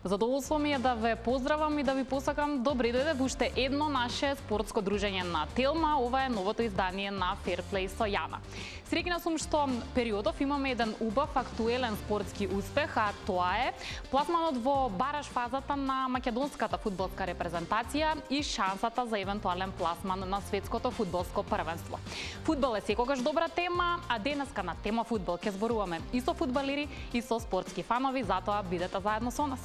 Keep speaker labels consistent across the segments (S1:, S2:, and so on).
S1: Задоволство ми е да ве поздравам и да ви посакам добри дојде во уште едно наше спортско дружење на Телма. Ова е новото издание на Fairplay со Јана. Среќна сум што периодов имаме еден убав актуелен спортски успех, а тоа е пласманот во бараш фазата на македонската фудбалска репрезентација и шансата за евентуален пласман на светското фудбалско првенство. Фудбал е секогаш добра тема, а денеска на тема фудбал ќе зборуваме и со фудбалери и со спортски фанови, затоа бидете заедно со нас.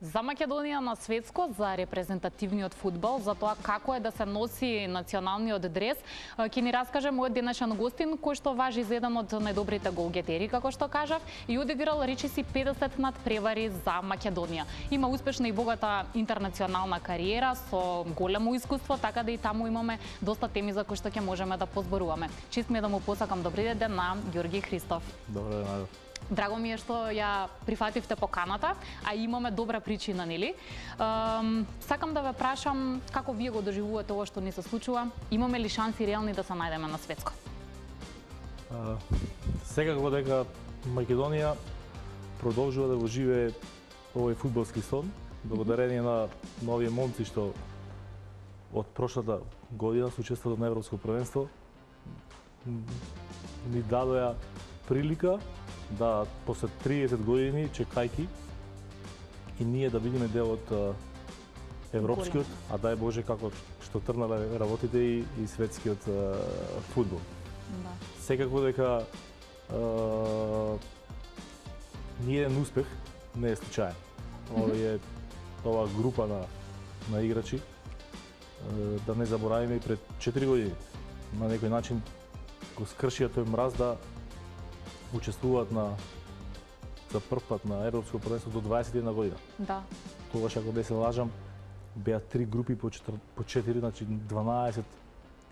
S1: За Македонија на светско, за репрезентативниот фудбал, за тоа како е да се носи националниот дрес, ќе ни раскаже мојот денешен гостин, кој што важи за еден од најдобрите голгетери, како што кажав, и одиграл речиси 50 надпревари за Македонија. Има успешна и богата интернационална кариера со големо искуство, така да и таму имаме доста теми за кои што ќе можеме да позборуваме. Чест ми е да му посакам добри ден на Ѓорги Христов.
S2: Добре, Најдо.
S1: Драго ми е што ја прифативте поканата, а имаме добра причина, нели? Сакам да ве прашам како вие го доживувате ова што ни се случува? Имаме ли шанси реални да се најдеме на светско?
S2: Секако дека Македонија продолжува да го живее овој фудбалски сон, благодарение на овие момци што од прошлата година се учествувале на Европско првенство, ни дадоа прилика да после 30 години чекајки и ние да бидеме дел од европскиот, а дај Боже како што трнале работите и светскиот фудбал.
S1: Да.
S2: Секако дека ниеден успех не е случаен. Ова група на играчи, да не заборавиме и пред 4 години на некој начин го скршија тој мраз да учествуваат за прв пат на Европско првенство до 21 година.
S1: Да.
S2: Тогаш, ако не се лажам, беа 3 групи по 4, значи 12.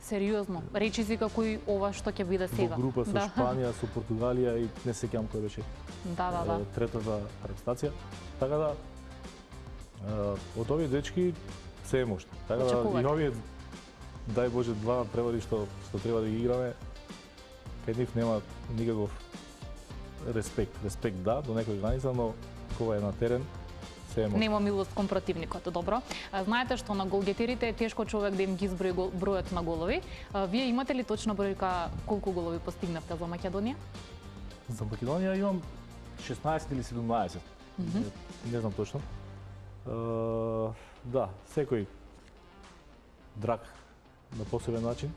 S1: Сериозно. Речи си како и ова што ќе биде сега.
S2: Во група со Шпанија, со Португалија и не се сеќавам кој беше.
S1: Да.
S2: Третата репрезентација. Така да од овие дечки се е можно. Така да и овие дај Боже два надпревари што треба да ги играме. Кај нив нема никаков респект. Респект да, до некој граница, но кога е на терен, се е може.
S1: Нема милост кон противникот, добро. Знаете што на голгетерите е тешко човек да им ги изброи бројот на голови. Вие имате ли точна бројка колку голови постигнавте за Македонија?
S2: За Македонија имам 16 или 17. Не знам точно. Да, секој драг на посебен начин.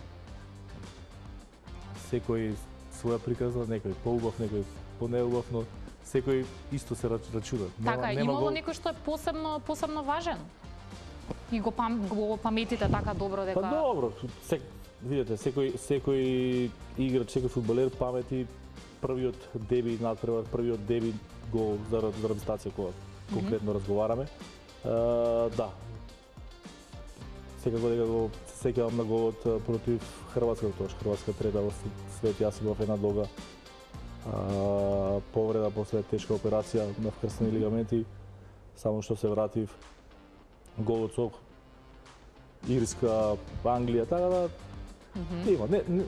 S2: Секој своја приказна, некој поубав, некој понеубав, но секој исто се рачуна.
S1: Така, имало некој што е посебно важен? И го паметите така добро дека...
S2: Па добро, видите, секој играч, секој фудбалер памети првиот деби надпревар, првиот деби гол за репрезентација кога конкретно разговараме. Да. Секако дека го сеќавам на голот против Хрватска, тоа Хрватска трета во свет, јас имав една долга повреда после тешка операција на вкрстени лигаменти, само што се вратив, голот со Ирска, Англија, така да има.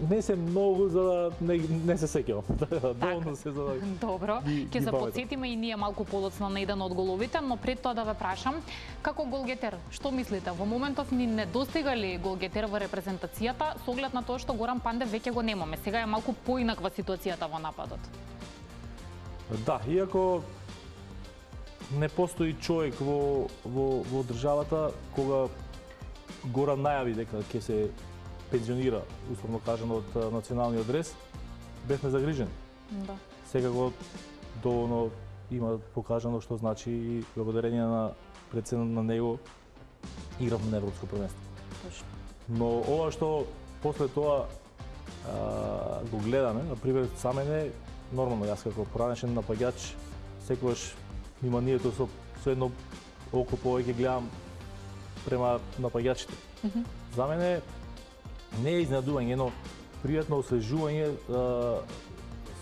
S2: Не се многу за да не се сеќавам. Доволно се за да.
S1: Добро, ќе се потсетиме и ние малку подоцна на еден од головите, но пред тоа да ве прашам, како голгетер, што мислите? Во моментов ни недостига ли голгетер во репрезентацијата, со оглед на тоа што Горан Пандев веќе го немаме. Сега е малку поинаква ситуацијата во нападот. Да,
S2: иако не постои човек во државата кога Горан најави дека ќе се пензионира, условно кажано, од националниот дрес, бевме загрижени.
S1: Да.
S2: Секако доволно има покажано што значи и благодарение на прецена на него игравме на Европско првенство.
S1: Точно.
S2: Но ова што после тоа го гледаме, например, за мене нормално, јас како поранешен напаѓач секогаш вниманието со едно око повеќе гледам према напаѓачите. За мене не е изненадување, но пријатно освежување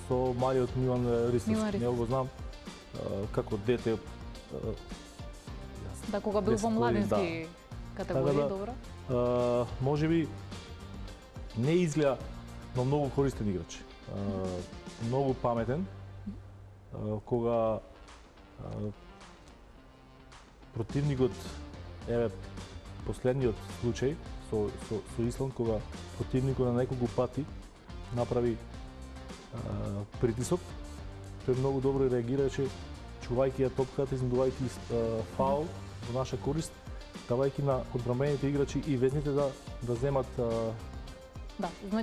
S2: со малиот Милан Ристовски. Не го знам како дете.
S1: Да, кога бил во
S2: 10 години,
S1: младински категории,
S2: Така да,
S1: добро.
S2: можеби не изгледа, но многу користен играч. Многу паметен, кога противникот, еве последниот случај со Исланд, кога противникот на неколку пати направи притисок, тој многу добро реагираше, чувајќи ја топката, изнудувајќи фаул во наша корист, давајќи на одбранбените играчи и везните да земат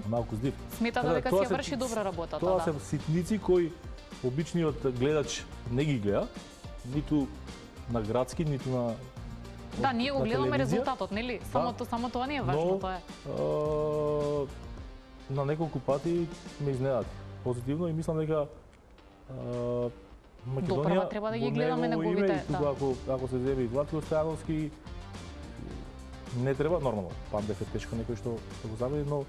S2: малку здив.
S1: Смета дека си ја врши добра работата.
S2: Тоа се ситници кои обичниот гледач не ги гледа, ниту на градски, ниту на
S1: Да, ние го гледаме резултатот, нели? Само тоа не е важно, тоа е.
S2: На неколку пати ме изненади позитивно и мислам дека Македонија
S1: треба да ги гледаме неговите,
S2: да. Ако се земи Златко Стојановски, не треба нормално. Пандев е тешко некој што го загради, но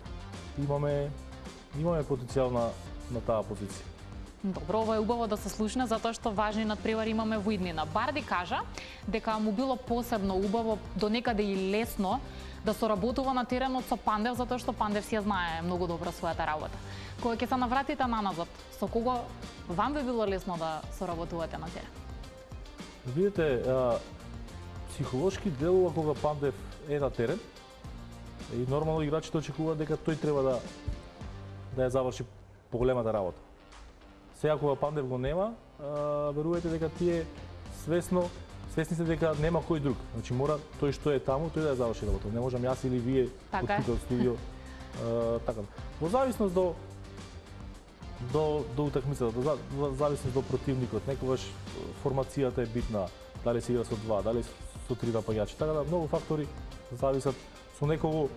S2: имаме потенцијал на таа позиција.
S1: Добро, ова е убаво да се слушне, затоа што важни надпревари имаме во иднина. Барди кажа дека му било посебно убаво, до некаде и лесно, да соработува на теренот со Пандев, затоа што Пандев си ја знае многу добро својата работа. Кога ќе се навратите наназад, со кого вам би било лесно да соработувате на терен?
S2: Видите, психолошки делува кога Пандев е на терен и нормално играчите очекуваат дека тој треба да ја заврши поголемата работа. Сега кога Пандев го нема, верувајте дека тие свесни се дека нема кој друг. Значи мора тој што е таму, тој да ја заврши работа. Не можам јас или вие од студио. Така. Во зависност до утакмицата, во зависност до противникот, некогаш формацијата е битна, дали се игра со 2, дали со 3 напаѓачи. Така да многу фактори зависат со некого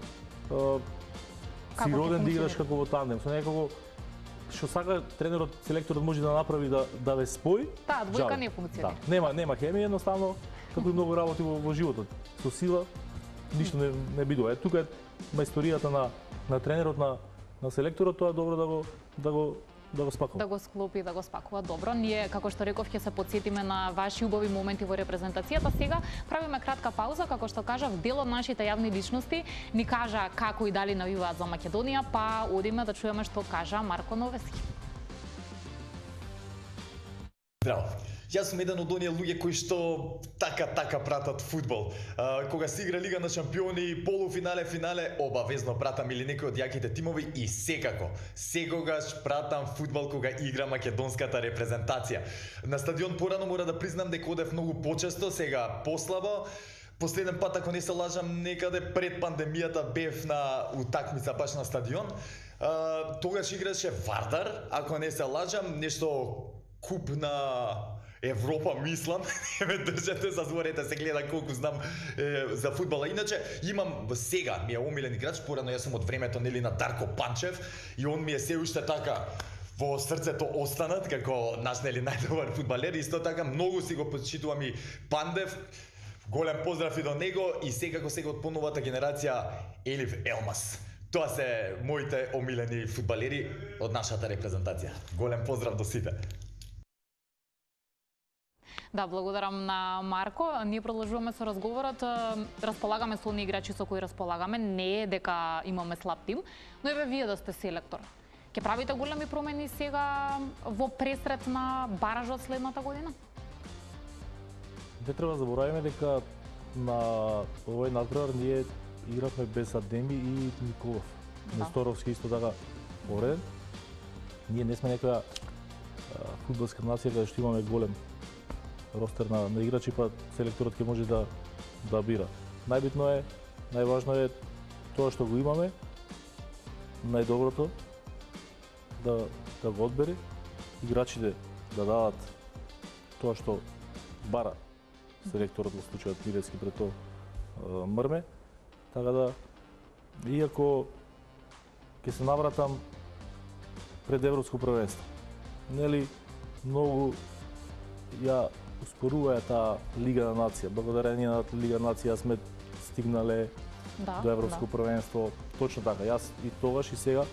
S2: си роден да играш како во тандем, со некого што сака тренерот, селекторот може да направи да ве спои.
S1: Таа двојка не функционира.
S2: Нема хемија, едноставно како и многу работи во животот. Со сила ништо не бидува. Тука е мајсторијата на тренерот, на селекторот, тоа е добро да го спакува.
S1: Да го склопи, да го спакува. Добро, ние, како што реков, ќе се потсетиме на ваши убави моменти во репрезентацијата. Сега правиме кратка пауза, како што кажав, дел од нашите јавни личности ни кажа како и дали навиваат за Македонија, па одиме да чуеме што кажа Марко Новески.
S3: Здраво. Јас сум еден од оние луѓе кои што така пратат фудбал. Кога се игра Лига на шампиони, полуфинале, финале, обавезно пратам или некој од јаките тимови и секогаш пратам фудбал кога игра македонската репрезентација. На стадион порано мора да признам дека одев многу почесто, сега послабо. Последен пат, ако не се лажам, некаде пред пандемијата бев на утакмица баш на стадион. Тогаш играше Вардар, ако не се лажам, нешто куп на Европа, мислам, не ме држете за зборите, се гледа колку знам за фудбала. Иначе имам сега, ми е омилен играч, порано јас сум од времето нели на Дарко Панчев и он ми е се уште така во срцето останат како наш нели најдобар фудбалер. Исто така многу си го почитувам и Пандев. Голем поздрав и до него и секако сега од поновата генерација Елиф Елмас. Тоа се моите омилени фудбалери од нашата репрезентација. Голем поздрав до сите.
S1: Да, благодарам на Марко. Ние продолжуваме со разговорот. Располагаме со оние играчи со кои располагаме. Не е дека имаме слаб тим, но еве вие да сте селектор. Ќе правите големи промени сега во пресрет на баражот следната година?
S2: Не треба да забораваме дека на овој надпревар ние игравме без Адеми и Николов. Несторовски исто така повреден. Ние не сме некоја фудбалска нација каде што имаме голем ростер на играчи, па селекторот ќе може да бира. Најважно е тоа што го имаме, најдоброто да го одбере, играчите да дадат тоа што бара селекторот во случајот Милевски пред тоа Мрме, така да иако ќе се навратам пред Европско првенство. Нели многу ја успоруваја таа Лига на нација. Благодарение на Лига на нација сме стигнале до Европско првенство. Точно така. Јас и тогаш и сега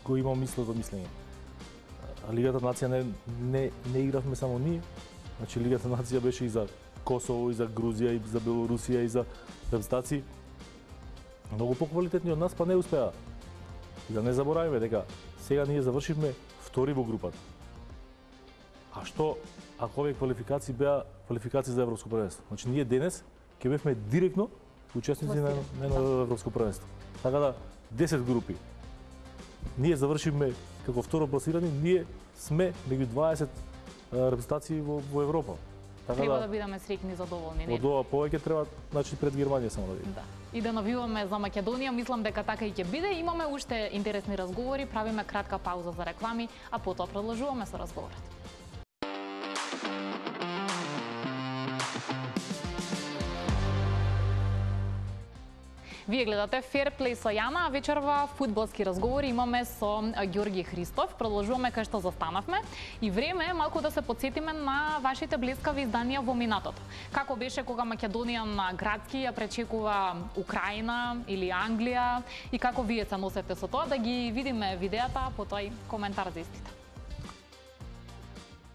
S2: го имам истото мислење. Лигата на нација не игравме само ние, Значи Лигата нација беше и за Косово, и за Грузија, и за Белорусија, и за репрезентации многу поквалитетни од нас, па не успеа. И да не заборавиме дека сега ние завршивме втори во групата. А што ако овие квалификации беа квалификации за Европско првенство? Значи ние денес ќе бевме директно учесници на Европско првенство. Така да 10 групи. Ние завршивме како второ пласирани, ние сме меѓу 20 репрезентации во Европа. Така
S1: Треба да бидеме среќни и задоволни, нели?
S2: Од ова повеќе треба, значи пред Германија само да видиме.
S1: Да. И да навиваме за Македонија, мислам дека така и ќе биде. Имаме уште интересни разговори, правиме кратка пауза за реклами, а потоа продолжуваме со разговорот. Вие гледате Fair Play со Јана, а вечерва фудбалски разговори имаме со Ѓорги Христов. Продолжуваме кај што застанавме и време е малку да се потсетиме на вашите блескави изданија во минатото. Како беше кога Македонија на градски ја пречекува Украина или Англија и како вие се носете со тоа, да ги видиме видеата, потоа и коментар за истите.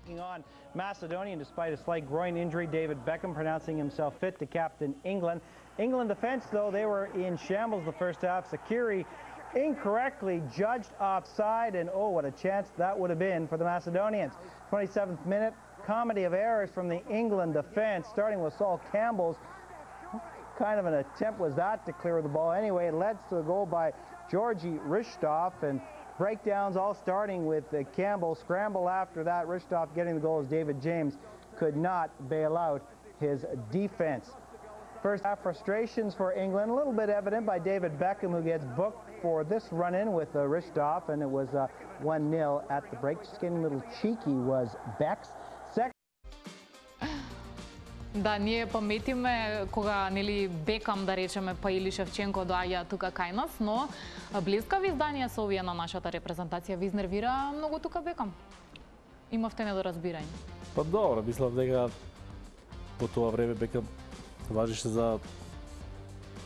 S4: On Macedonian, despite a slight groin injury, David Beckham pronouncing himself fit to captain England. England defense, though, they were in shambles the first half. Sakiri incorrectly judged offside, and oh, what a chance that would have been for the Macedonians. 27th minute, comedy of errors from the England defense, starting with Saul Campbell's. Kind of an attempt was that to clear the ball. Anyway, it led to a goal by Georgi Hristov, and breakdowns all starting with Campbell. Scramble after that, Hristov getting the goal as David James could not bail out his defense. First half frustrations for England, a little bit evident by David Beckham, who gets booked for this run-in with Hristov, and it was 1-0 at the break. Just getting a little cheeky was Becks.
S1: Да, ние паметиме кога нели Бекам, да речеме, па или Шевченко доаѓа тука кај нас, но блескави изданија со овие на нашата репрезентација. Ви изнервира многу тука Бекам? Имавте недоразбирање?
S2: Па добро, мислам дека по тоа време Бекам важеше за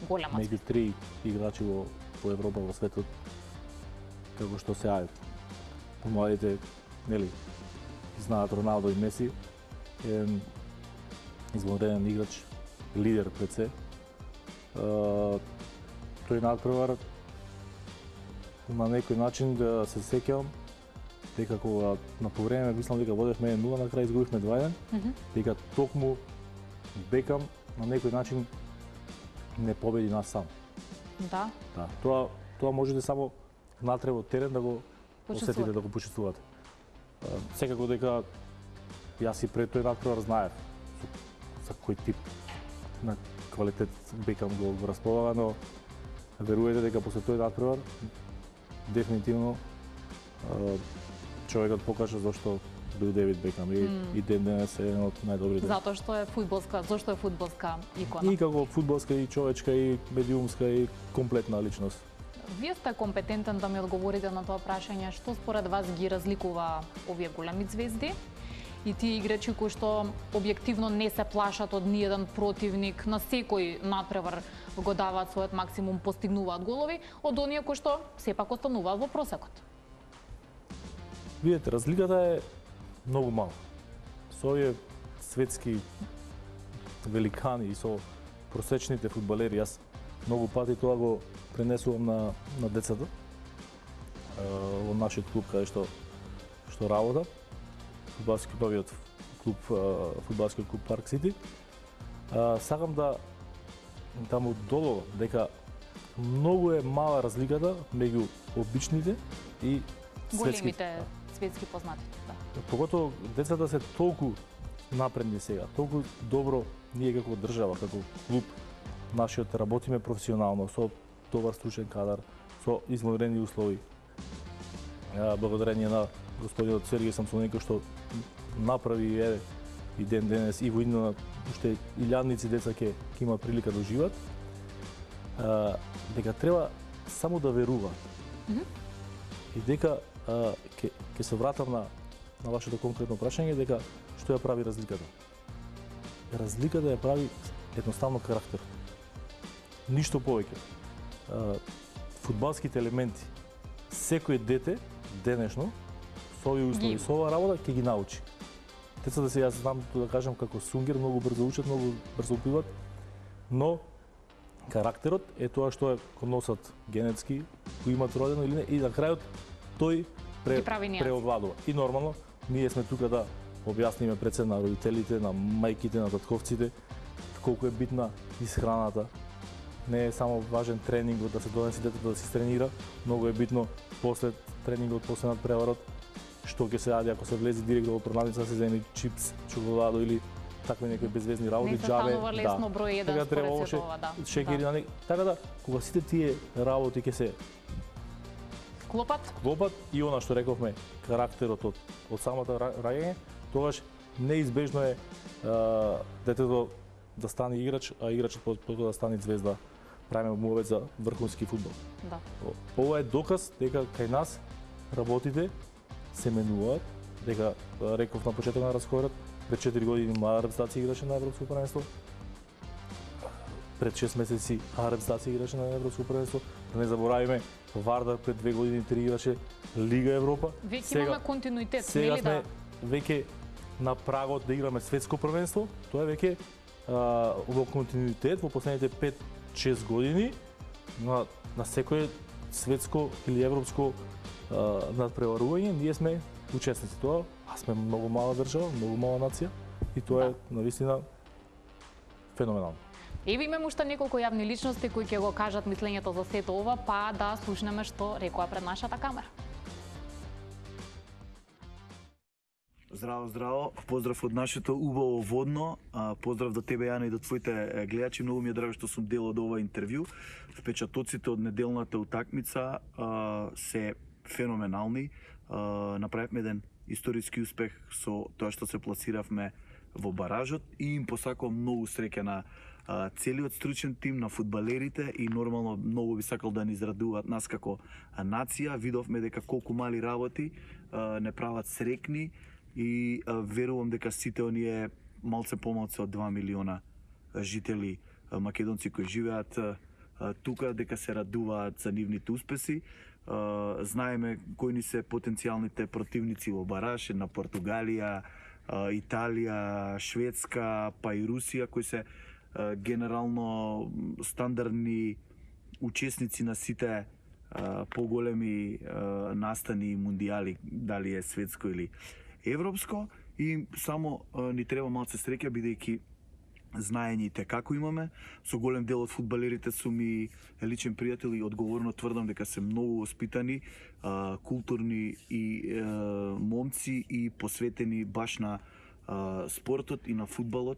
S1: голема
S2: меѓу 3 играчи во Европа, во светот, како што се ајат. Помладите, нели, знаат Роналдо и Меси, извонреден играч, лидер пред се. Тој надпревар на некој начин да се сеќавам дека кога на повреме мислам дека водевме 1-0, на крај изгубивме 2-1, дека токму Бекам на некој начин не победи нас сам.
S1: Да.
S2: Да, тоа можете само натре во терен да го осетите, да го почувствувате. Секако дека јас и пред тој надпревар знаев за кој тип на квалитет Бекам го располага, но верувате дека после тој надпревар дефинитивно човекот покажа зашто бил Девид Бекам и ден денес е еден од најдобрите.
S1: Затоа што е фудбалска, зашто е фудбалска икона.
S2: И како фудбалска, и човечка, и медиумска, и комплетна личност.
S1: Вие сте компетентен да ми одговорите на тоа прашање. Што според вас ги разликува овие големи звезди и тие играчи кои што објективно не се плашат од ниеден противник, на секој надпревар го даваат својот максимум, постигнуваат голови, од оние кои што сепак остануваат во просекот?
S2: Видете, разликата е многу мала. Со овие светски великани и со просечните фудбалери, јас многу пати тоа го пренесувам на децата во нашиот клуб каде што работам, новиот клуб, фудбалскиот клуб Парк Сити. Сакам да му додадам дека многу е мала разликата меѓу обичните и
S1: големите светски познати. Да.
S2: Поготово децата се толку напредни сега, толку добро ние како држава, како клуб, нашиот работиме професионално, со добар стручен кадар, со извонредни услови. Благодарение на господинот Сергеј Самсоненко што направи и ден денес и во иднина уште илјадници деца ќе има прилика да живеат, дека треба само да верува. И дека ќе се вратам на вашето конкретно прашање, дека што ја прави разликата. Разликата ја прави едноставно карактер. Ништо повеќе. Фудбалските елементи, секој дете денешно со овие услови, со оваа работа ќе ги научи. Децата се, јас знам да кажам како сунгер, многу брзо учат, многу брзо упиват, но карактерот е тоа што го носат генетски, го имат родено или не, и на крајот тој преовладува. И нормално, ние сме тука да објасниме пред се на родителите, на мајките, на татковците, колку е битна исхраната. Не е само важен тренингот да се донесе детето да се тренира, многу е битно после тренингот, после надпреварот, што ќе се јади ако се влезе директно во продавница, се земи чипс, чоколадо или такви некои безвезни работи, џабе.
S1: Не се станува лесно број 1 според светова, да.
S2: Шекери на така да, кога сите тие работи ќе се клопат и она што рековме, карактерот од самото раѓање, тогаш неизбежно е детето да стане играч, а играчот потоа да стане звезда. Правиме мовет за врхунски фудбал.
S1: Да.
S2: Ова е доказ дека кај нас работите се менуваат, дека реков на почеток на разговорот, пред 4 години Араб Стаци играше на Европско првенство. Пред 6 месеци Араб Стаци играше на Европско првенство. Да не заборавиме, Вардар пред 2 години 3 играше Лига Европа.
S1: Веќе имаме континуитет,
S2: сега сме веќе на прагот да играме светско првенство. Тоа е веќе во континуитет во последните 5-6 години на секое светско или европско надпреварување, ние сме учесници. Тоа, а сме многу мала држава, многу мала нација и тоа е навистина феноменално.
S1: Еве имаме уште неколку јавни личности кои ќе го кажат мислењето за сето ова, па да слушнеме што рекоа пред нашата камера.
S5: Здраво, здраво. Поздрав од нашето убаво водно. Поздрав до тебе, Јана, и до твоите гледачи. Многу ми е драго што сум дел од ова интервју. Впечатоците од неделната утакмица се феноменални. Направивме еден историски успех со тоа што се пласиравме во баражот и им посакувам многу среќа на целиот стручен тим, на фудбалерите и нормално многу би сакал да ни израдуваат нас како нација. Видовме дека колку мали работи не прават срекни и верувам дека сите оние малце помалце од 2 милиона жители македонци кои живеат тука дека се радуваат за нивните успеси. Знаеме кои ни се потенцијалните противници во бараж, на Португалија, Италија, Шведска, па и Русија, кои се генерално стандардни учесници на сите поголеми настани мундијали, дали е светско или европско, и само ни треба малце среќа, бидејќи знаењите како имаме. Со голем дел од фудбалерите сум и личен пријател и одговорно тврдам дека се многу воспитани, културни и момци и посветени баш на спортот и на фудбалот,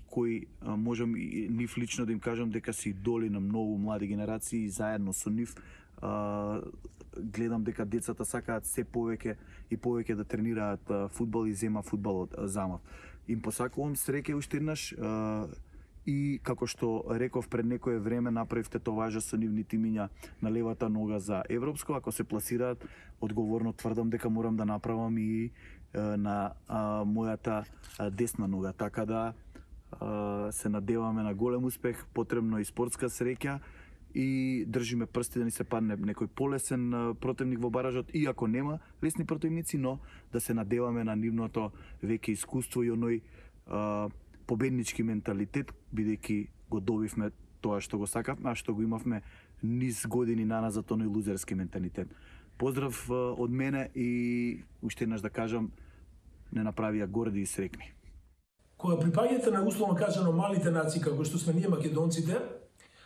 S5: кои можам и нив лично да им кажам дека се идоли на многу млади генерации и заедно со нив гледам дека децата сакаат се повеќе и повеќе да тренираат фудбал и зема фудбалот замав. Им посакувам среќа уште еднаш и како што реков пред некое време направивте товажа со нивните имиња на левата нога за европско, ако се пласираат, одговорно тврдам дека морам да направам и на мојата десна нога, така да се надеваме на голем успех, потребно и спортска среќа и држиме прсти да ни се падне некој полесен противник во баражот, иако нема лесни противници, но да се надеваме на нивното веќе искуство и оној победнички менталитет, бидејќи го добивме тоа што го сакавме, а што го имавме низ години наназад, оној лузерски менталитет. Поздрав од мене и уште еднаш да кажам, не направија горди и срекни.
S6: Кога припаѓате на условно кажано малите нации како што сме ние македонците,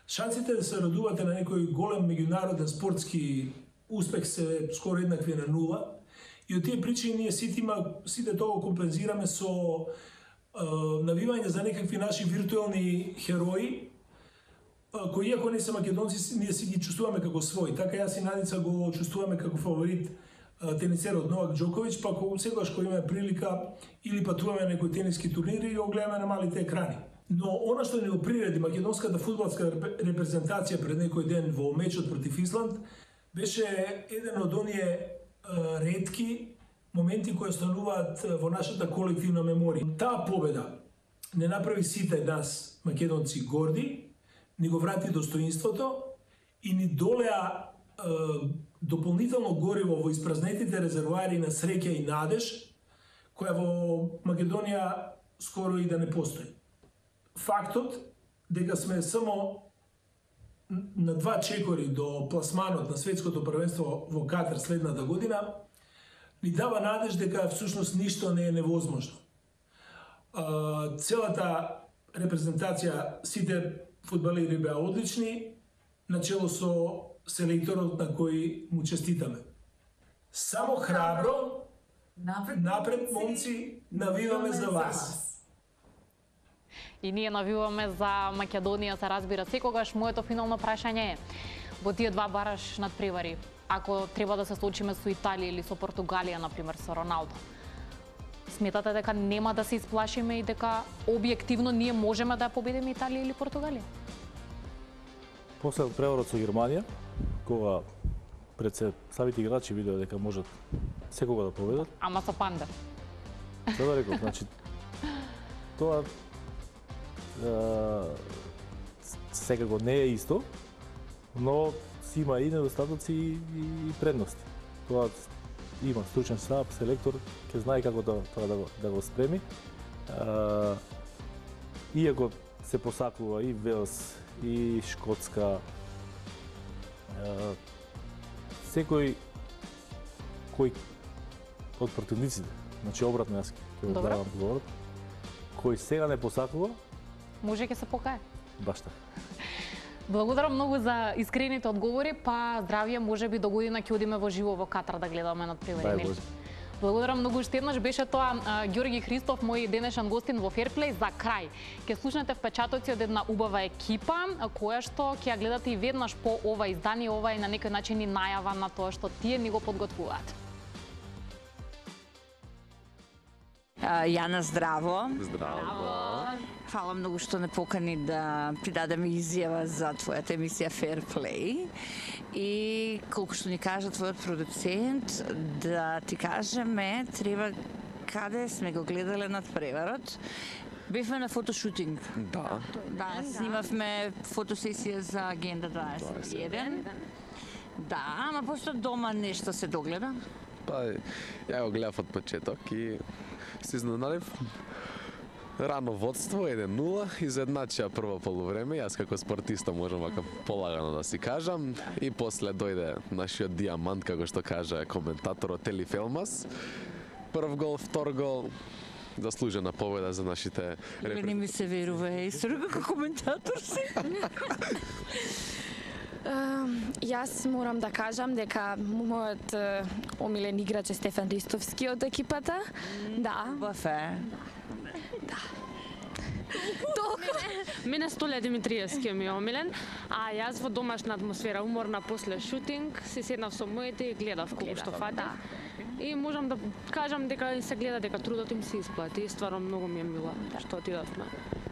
S6: шансите да се радувате на некој голем меѓународен спортски успех се скоро еднакви на нула. И од тие причини ние сите тоа компензираме со навивање за некакви наши виртуелни херои, кои иако не се македонци, ние си ги чувствуваме како своји. Така јас и Надица го чувствуваме како фаворит тенисерот Новак Џоковиќ, па секогаш кога имаме прилика или патуваме на некои тениски турнири и го гледаме на малите екрани. Но она што ни го приреди македонската фудбалска репрезентација пред некој ден во мечот против Исланд беше еден од оние ретки моменти кои остануваат во нашата колективна меморија. Таа победа не направи сите нас македонци горди, ни го врати достоинството и ни долеа дополнително гориво во испразнетите резервоари на среќа и надеж, која во Македонија скоро и да не постои. Фактот дека сме само на 2 чекори до пласманот на светското првенство во Катар следната година ни дава надеж дека всушност ништо не е невозможно. Целата репрезентација, сите фудбалери беа одлични, начело со селекторот на кој му честитаме. Само храбро, напред момци, навиваме за вас.
S1: И ние навиваме за Македонија, се разбира. Секогаш моето финално прашање е: во тие два бараш надпревари, ако треба да се случиме со Италија или со Португалија, например, со Роналдо, сметате дека нема да се исплашиме и дека објективно ние можеме да ја победиме Италија или Португалија?
S2: После преворот со Германија, кога пред се самите играчи видеа дека можат секога да победат.
S1: Ама со панда.
S2: Тоа да реков, значи тоа секако не е исто, но си има и недостатоци и предности. Тоа има стручен штаб, селектор, ќе знае како да го спреми. Иако се посакува и Велс, и Шкотска, секој кој од противниците, значи обратно јас ќе давам одговорот, кој сега не посакува,
S1: може ќе се покае.
S2: Баш така.
S1: Благодарам многу за искрените одговори, па здравје, можеби до година ќе одиме во живо во Катар да гледаме надпревари. Благодарам многу уште еднаш, беше тоа Ѓорги Христов, мој денешен гостин во Fairplay. За крај, ќе слушнете впечатоци од една убава екипа, која што ќе ја гледате и веднаш по ова издание, ова е на некој начин и најава на тоа што тие ни го подготвуваат.
S7: Јана, здраво.
S8: Здраво.
S7: Фала многу што не покани да ти дадеме изјава за твојата емисија Fairplay. И колку што ни кажа твојот продуцент, да ти кажеме, треба каде сме го гледале надпреварот. Бевме на фотошутинг.
S8: Да.
S7: Да, снимавме фотосесија за Агенда 21. Да, ама после дома нешто се догледа.
S8: Па, ја го гледав од почеток и се изненадив. Рано водство 1-0, изедначија прво полувреме, јас како спортиста можам вака полагано да си кажам, и после дојде нашиот диамант, како што кажа коментаторот Ели Фелмас. Прв гол, втор гол, заслужена победа за нашите
S7: Или не ми се верува, историја како коментатор си.
S9: Јас морам да кажам дека мојот омилен играч е Стефан Ристовски од екипата. Да.
S7: Бафе.
S9: Да.
S10: Мене Столја Димитриевски ми е омилен, а јас во домашна атмосфера, уморна после шутинг, си седнав со моите и гледав колку што фатев. И можам да кажам дека се гледа дека трудот им се исплати и стварно многу ми е мило што отидовме.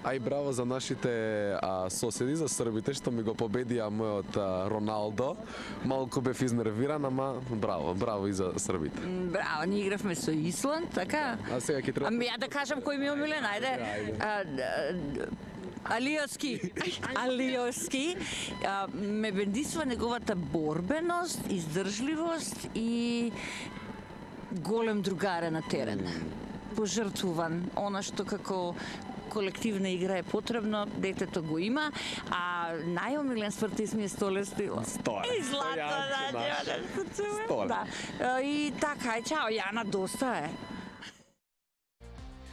S8: А и браво за нашите соседи, за србите, што ми го победија мојот Роналдо. Малку бев изнервиран, ама браво и за србите.
S7: Браво, ние игравме со Исланд, така?
S8: А сега ќе треба...
S7: Ами ја да кажам кој ми е омилен, ајде. Алиовски ме бендисва неговата борбеност, издржливост и голем другаре на терен. Пожртвуван, она што како колективна игра е потребно, детето го има, а најомилен спортист ми е Столе Стоилов.
S8: Столе.
S7: И злато,
S8: Столе.
S7: да. И така, чао, Јана, доста е.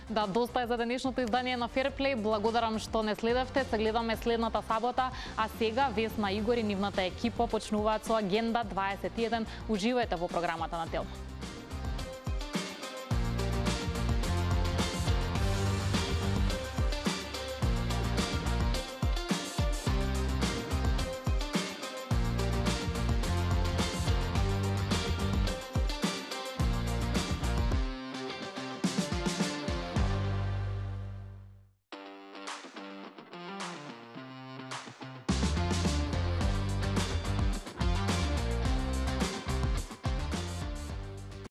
S1: Да, доста е за денешното издание на Fairplay. Благодарам што не следевте. Се гледаме следната сабота, а сега Весна, Игор и нивната екипа почнуваат со Агенда 21. Уживајте во програмата на Телма.